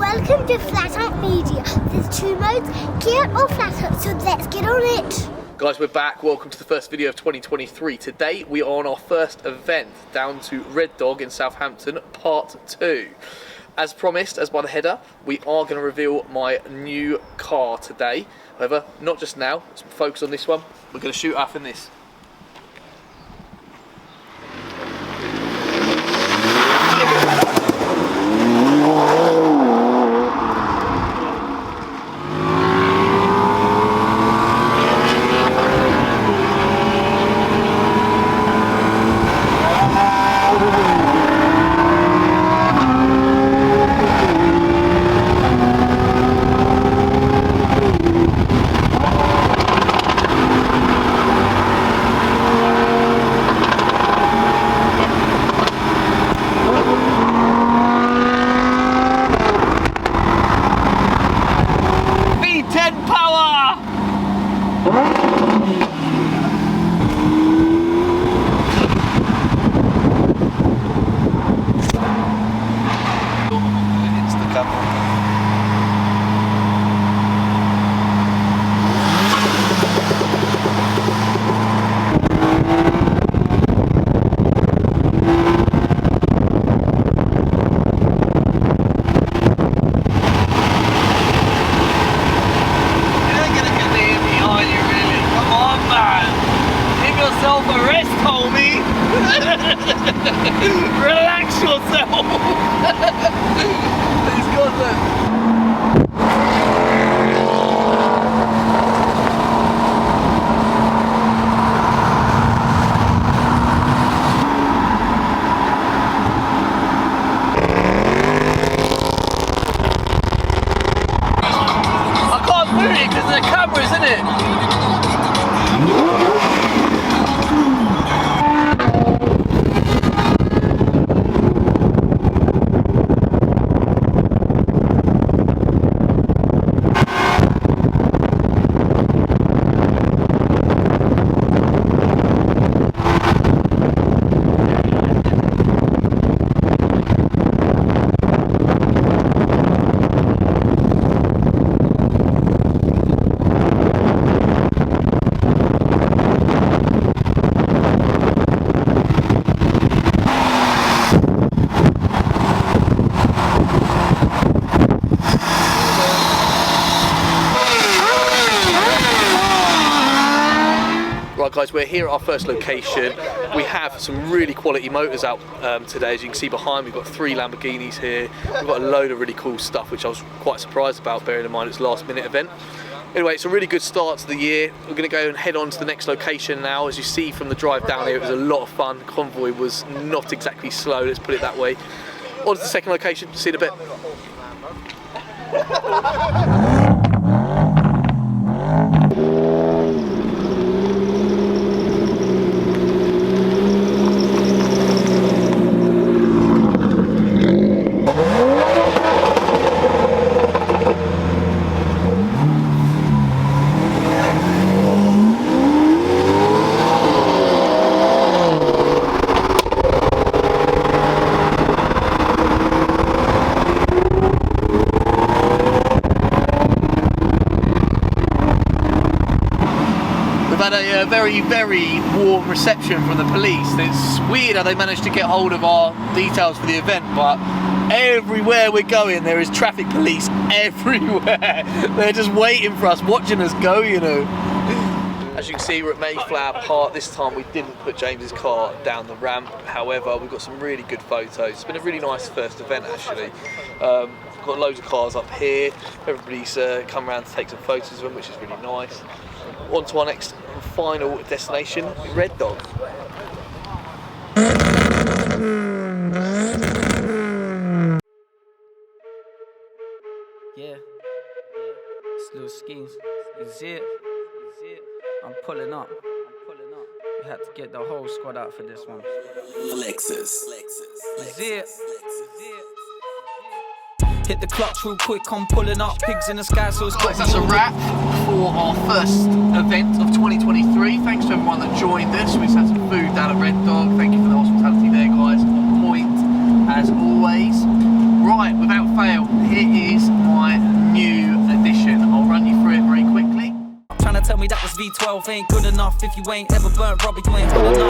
welcome to Flat Out Media. There's two modes, gear or flat out, so let's get on it. Guys, we're back. Welcome to the first video of 2023. Today we are on our first event down to Red Dog in Southampton, part 2. As promised, as by the header, we are going to reveal my new car today. However, not just now, let's focus on this one. We're going to shoot up in this. Relax yourself! He's got them. I can't move it because of the camera, isn't it? Right guys, we're here at our first location. We have some really quality motors out today. As you can see behind, we've got 3 Lamborghinis here. We've got a load of really cool stuff, which I was quite surprised about, bearing in mind it's a last minute event. Anyway, it's a really good start to the year. We're going to go and head on to the next location now. As you see from the drive down here, it was a lot of fun. The convoy was not exactly slow, let's put it that way. On to the second location, see you in a bit. Had a very warm reception from the police. It's weird how they managed to get hold of our details for the event, but everywhere we're going there is traffic police everywhere. They're just waiting for us, watching us go, you know. As you can see, we're at Mayflower Park. This time we didn't put James's car down the ramp. However, we've got some really good photos. It's been a really nice first event actually. Got loads of cars up here. Everybody's come around to take some photos of them, which is really nice. On to our next and final destination, Red Dog. Yeah, it's little schemes. Is it? I'm pulling up. We had to get the whole squad out for this one. Lexus. Is it? Hit the clutch real quick, I'm pulling up. Pigs in the sky, so it's got. That's a wrap for our first event of 2023. Thanks to everyone that joined us. We just had some food down at Red Dog. Thank you for the hospitality there, guys. On point, as always. Right, without fail, here is that was V12. Ain't good enough if you ain't ever burnt rubber, you ain't hot enough.